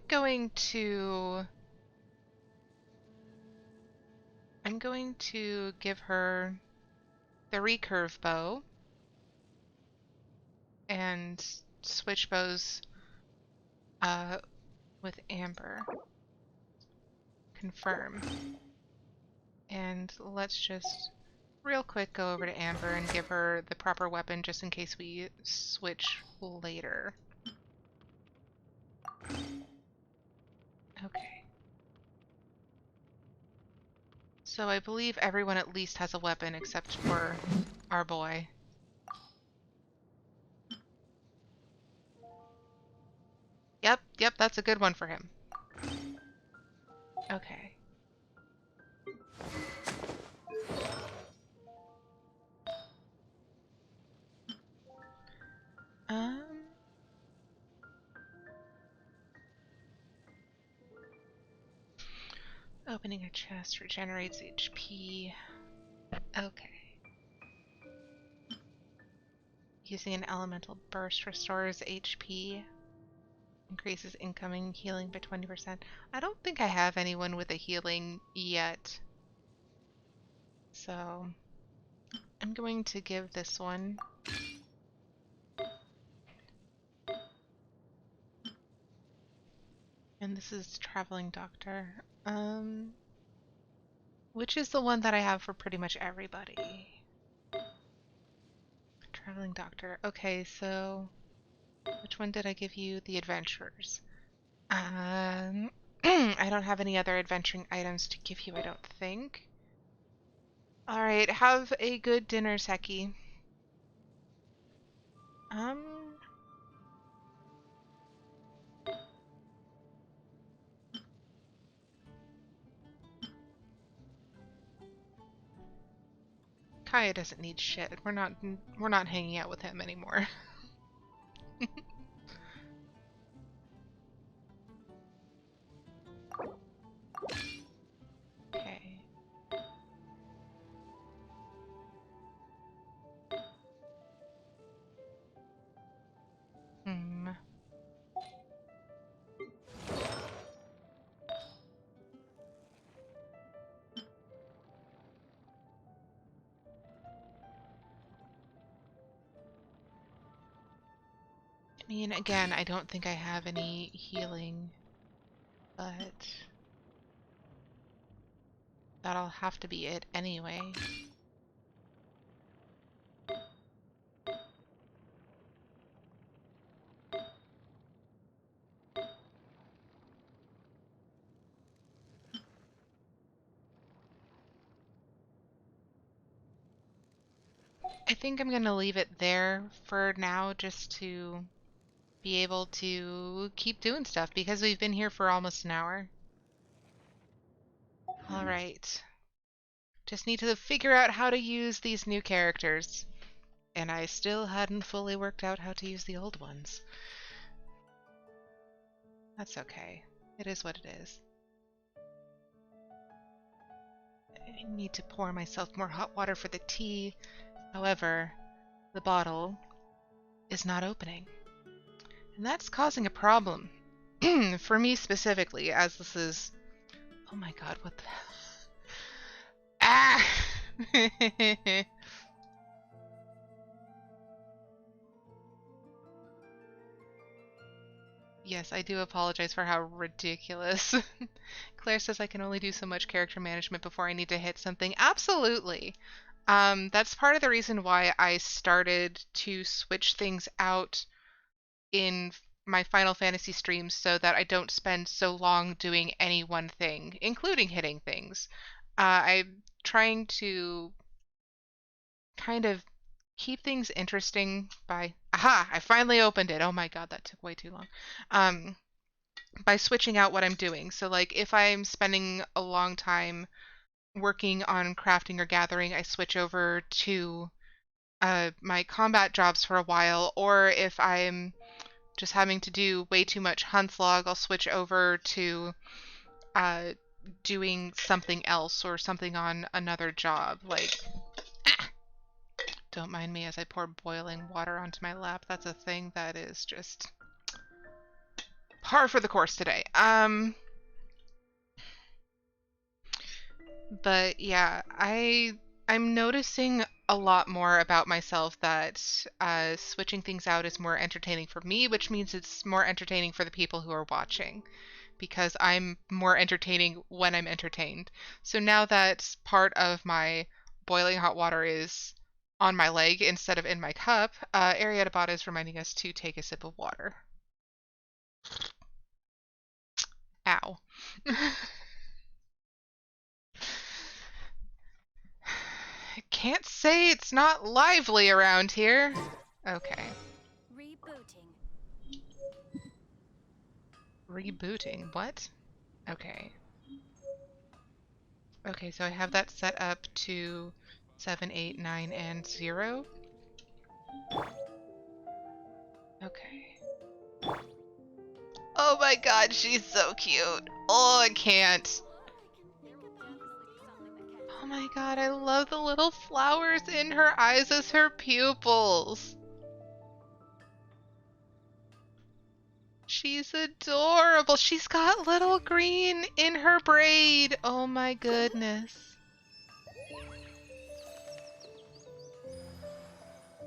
going to give her the recurve bow and switch bows with Amber. Confirm. And let's just real quick go over to Amber and give her the proper weapon just in case we switch later. Okay. So I believe everyone at least has a weapon except for our boy. Yep, that's a good one for him. Okay. Opening a chest regenerates HP. Okay. Using an elemental burst restores HP. Increases incoming healing by 20%. I don't think I have anyone with a healing yet. So I'm going to give this one. And this is Traveling Doctor. Which is the one that I have for pretty much everybody. Traveling Doctor. Okay, so which one did I give you? The Adventurers. I don't have any other adventuring items to give you, I don't think. Alright, have a good dinner, Seki. Kaya doesn't need shit. We're not hanging out with him anymore. Okay. I mean, again, I don't think I have any healing, but that'll have to be it anyway. I think I'm gonna leave it there for now just to be able to keep doing stuff because we've been here for almost an hour. All right. Just need to figure out how to use these new characters. And I still hadn't fully worked out how to use the old ones. That's okay. It is what it is. I need to pour myself more hot water for the tea. However, the bottle is not opening. And that's causing a problem. For me specifically, as this is... Oh my god, what the... Ah! Yes, I do apologize for how ridiculous. Claire says I can only do so much character management before I need to hit something. Absolutely. That's part of the reason why I started to switch things out in my Final Fantasy streams so that I don't spend so long doing any one thing, including hitting things. I'm trying to kind of keep things interesting by... Aha! I finally opened it. Oh my god, that took way too long. By switching out what I'm doing. So like if I'm spending a long time working on crafting or gathering, I switch over to my combat jobs for a while, or if I'm just having to do way too much hunts log, I'll switch over to doing something else or something on another job. Like, don't mind me as I pour boiling water onto my lap. That's a thing that is just par for the course today. But yeah, I'm noticing a lot more about myself that switching things out is more entertaining for me, which means it's more entertaining for the people who are watching, because I'm more entertaining when I'm entertained. So now that part of my boiling hot water is on my leg instead of in my cup, Aerietta Bot is reminding us to take a sip of water. Ow. Can't say it's not lively around here. Okay. Rebooting. Rebooting? What? Okay. Okay, so I have that set up to 7, 8, 9, and 0. Okay. Oh my god, she's so cute. Oh, I can't. Oh my god, I love the little flowers in her eyes as her pupils. She's adorable. She's got little green in her braid. Oh my goodness.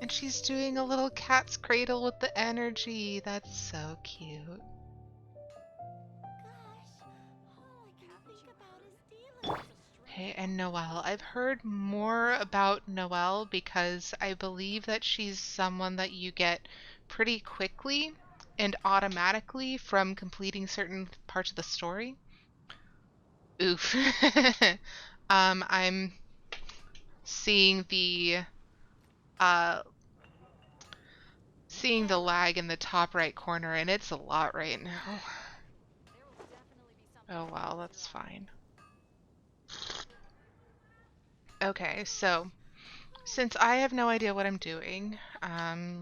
And she's doing a little cat's cradle with the energy. That's so cute. Okay, and Noelle. I've heard more about Noelle because I believe that she's someone that you get pretty quickly and automatically from completing certain parts of the story. Oof. I'm seeing uh seeing the lag in the top right corner, and it's a lot right now. Oh wow, that's fine. Okay, so since I have no idea what I'm doing,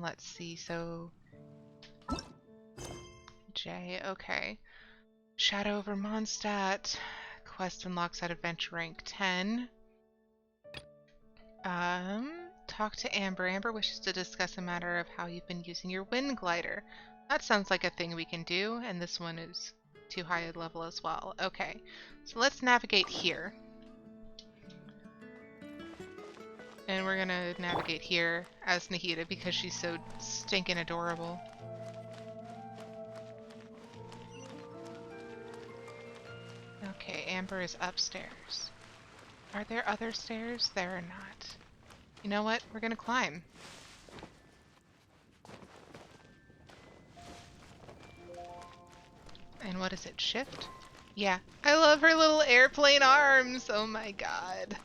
let's see, so J, okay. Shadow over Mondstadt, quest unlocks at adventure rank 10. Talk to Amber. Amber wishes to discuss a matter of how you've been using your wind glider. That sounds like a thing we can do, and this one is too high a level as well. Okay, so let's navigate here. And we're gonna navigate here as Nahida because she's so stinking adorable. Okay, Amber is upstairs. Are there other stairs? There are not. You know what? We're gonna climb. And what is it? Shift? Yeah. I love her little airplane arms! Oh my god.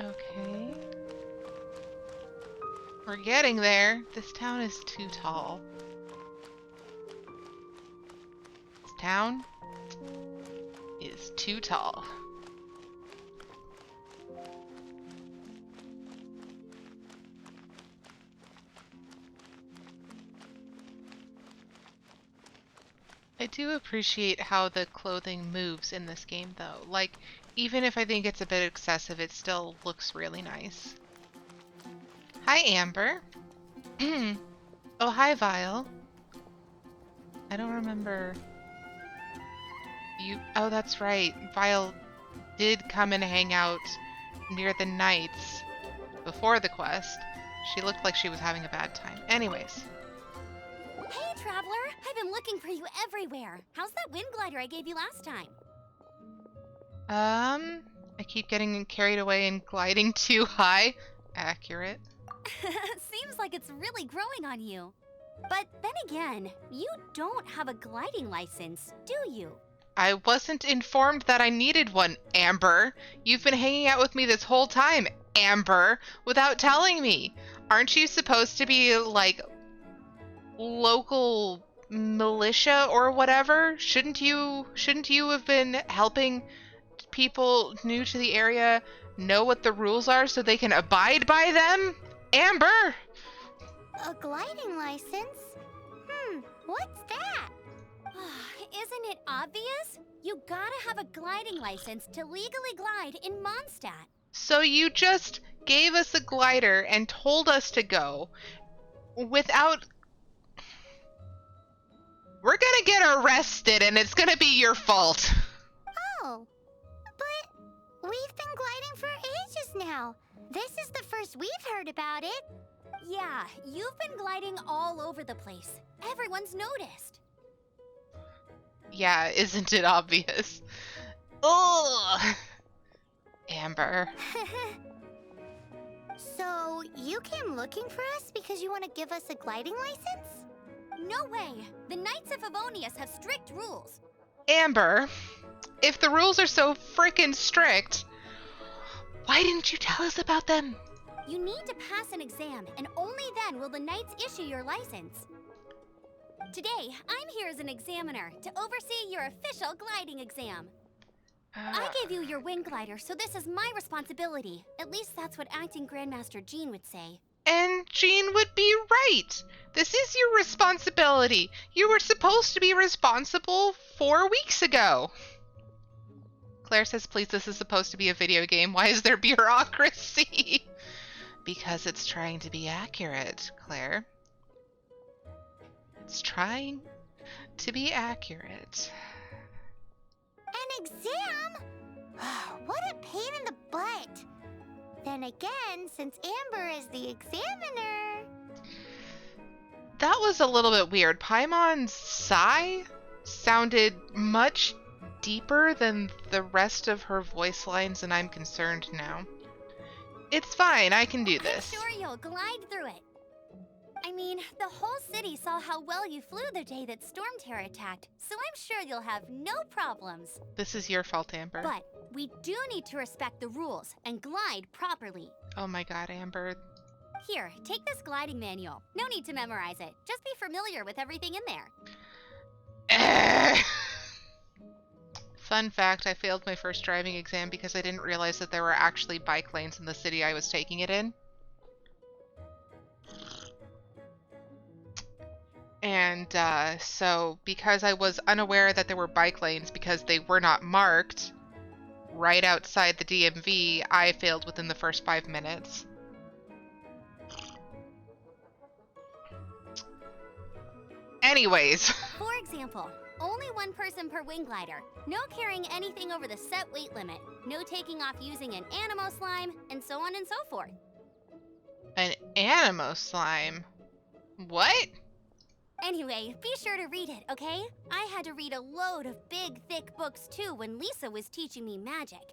Okay. We're getting there. This town is too tall. This town is too tall. I do appreciate how the clothing moves in this game, though. Like, even if I think it's a bit excessive, it still looks really nice. Hi, Amber. Oh, hi, Vile. I don't remember you. Oh, that's right. Vile did come and hang out near the Knights before the quest. She looked like she was having a bad time. Anyways. Hey, Traveler! I've been looking for you everywhere. How's that wind glider I gave you last time? I keep getting carried away and gliding too high. Accurate. Seems like it's really growing on you. But then again, you don't have a gliding license, do you? I wasn't informed that I needed one, Amber. You've been hanging out with me this whole time, Amber, without telling me. Aren't you supposed to be, like, local militia or whatever? Shouldn't you have been helping people new to the area know what the rules are so they can abide by them? Amber! A gliding license? What's that? Isn't it obvious? You gotta have a gliding license to legally glide in Mondstadt. So you just gave us a glider and told us to go without... We're gonna get arrested and it's gonna be your fault. Oh, but we've been gliding for ages now. This is the first we've heard about it. Yeah, you've been gliding all over the place. Everyone's noticed. Yeah, isn't it obvious? Ugh. Amber. So, you came looking for us because you want to give us a gliding license? No way! The Knights of Favonius have strict rules. Amber, if the rules are so frickin' strict, why didn't you tell us about them? You need to pass an exam, and only then will the Knights issue your license. Today, I'm here as an examiner to oversee your official gliding exam. I gave you your wing glider, so this is my responsibility. At least that's what Acting Grandmaster Jean would say. And Jean would be right. This is your responsibility. You were supposed to be responsible 4 weeks ago. Claire says, please, this is supposed to be a video game. Why is there bureaucracy? Because it's trying to be accurate, Claire. It's trying to be accurate. An exam? What a pain in the butt. Then again, since Amber is the examiner... That was a little bit weird. Paimon's sigh sounded much deeper than the rest of her voice lines, and I'm concerned now. It's fine, I can do this. I'm sure you'll glide through it. I mean, the whole city saw how well you flew the day that Storm Terror attacked, so I'm sure you'll have no problems. This is your fault, Amber. But we do need to respect the rules and glide properly. Oh my god, Amber. Here, take this gliding manual. No need to memorize it. Just be familiar with everything in there. Fun fact, I failed my first driving exam because I didn't realize that there were actually bike lanes in the city I was taking it in. And so because I was unaware that there were bike lanes because they were not marked right outside the DMV, I failed within the first 5 minutes. Anyways. For example, only one person per wing glider, no carrying anything over the set weight limit, no taking off using an animo slime, and so on and so forth. An animo slime? What? Anyway, be sure to read it, okay? I had to read a load of big, thick books too when Lisa was teaching me magic.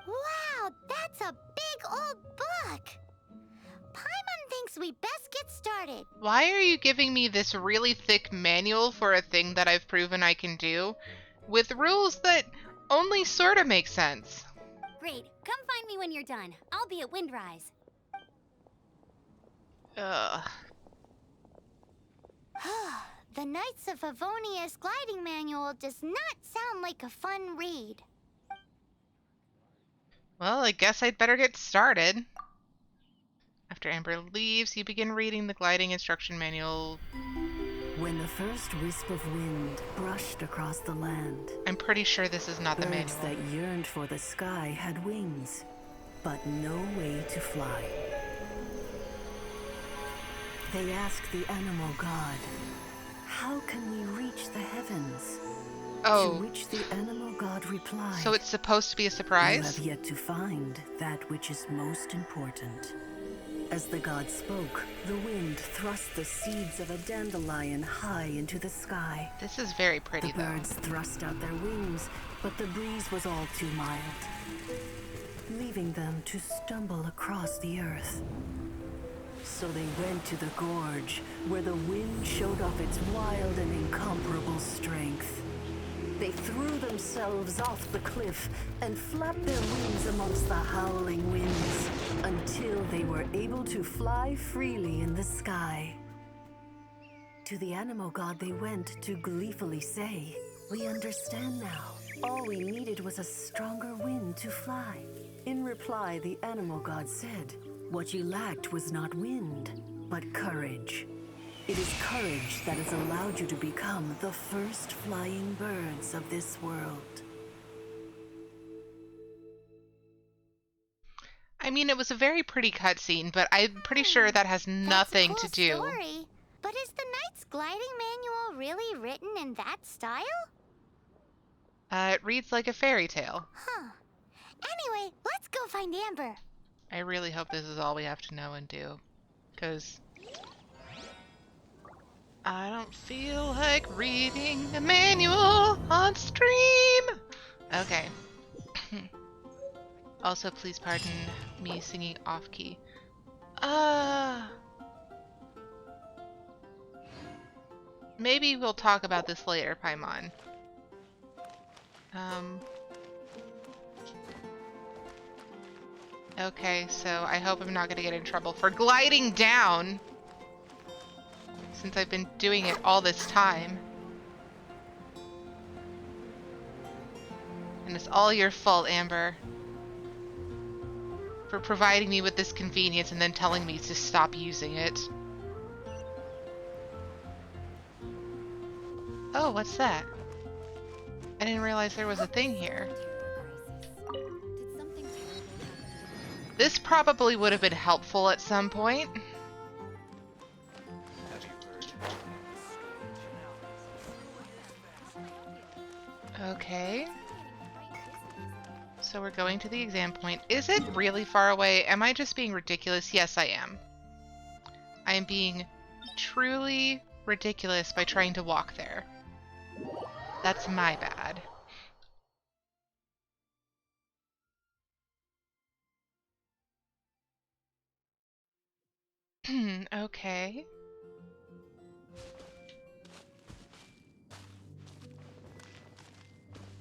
Wow, that's a big old book! Paimon thinks we best get started. Why are you giving me this really thick manual for a thing that I've proven I can do, with rules that only sorta make sense? Great. Come find me when you're done. I'll be at Windrise. Ugh. The Knights of Favonius gliding manual does not sound like a fun read. Well, I guess I'd better get started. After Amber leaves, you begin reading the gliding instruction manual. When the first wisp of wind brushed across the land, I'm pretty sure this is not the birds manual. that yearned for the sky had wings, but no way to fly. They asked the animal god, "How can we reach the heavens?" Oh. To which the animal god replied, So it's supposed to be a "You surprise? have yet to find that which is most important." As the god spoke, the wind thrust the seeds of a dandelion high into the sky. This is very pretty, The though. birds thrust out their wings, but the breeze was all too mild, leaving them to stumble across the earth. So they went to the gorge, where the wind showed off its wild and incomparable strength. They threw themselves off the cliff and flapped their wings amongst the howling winds until they were able to fly freely in the sky. To the animal god they went to gleefully say, "We understand now. All we needed was a stronger wind to fly." In reply, the animal god said, "What you lacked was not wind, but courage. It is courage that has allowed you to become the first flying birds of this world." I mean, it was a very pretty cutscene, but I'm pretty sure that has nothing That's a to cool do. story. But is the Knight's gliding manual really written in that style? It reads like a fairy tale. Huh. Anyway, let's go find Amber. I really hope this is all we have to know and do, because I don't feel like reading a manual on stream. Okay. Also, please pardon me singing off-key. Maybe we'll talk about this later, Paimon. Okay, so I hope I'm not gonna get in trouble for gliding down, since I've been doing it all this time. And it's all your fault, Amber, for providing me with this convenience and then telling me to stop using it. Oh, what's that? I didn't realize there was a thing here. Did something terrible happen? This probably would have been helpful at some point. Okay. So we're going to the exam point. Is it really far away? Am I just being ridiculous? Yes, I am. I am being truly ridiculous by trying to walk there. That's my bad. Okay.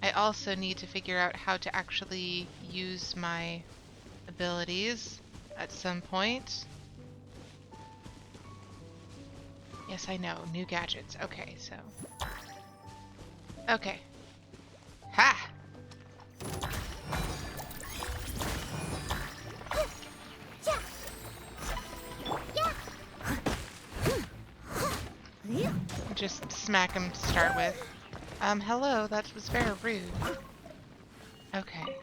I also need to figure out how to actually use my abilities at some point. Yes, I know. New gadgets. Okay, so... Okay. Ha! Just smack him to start with. Hello, that was very rude. Okay.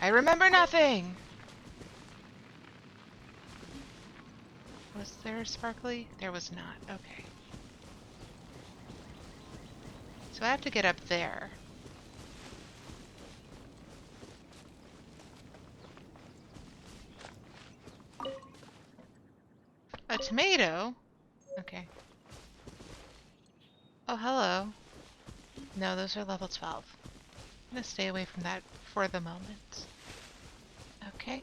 I remember nothing! Was there a sparkly? There was not. Okay. So I have to get up there. A tomato? Okay. Oh, hello. No, those are level 12. I'm gonna stay away from that for the moment. Okay.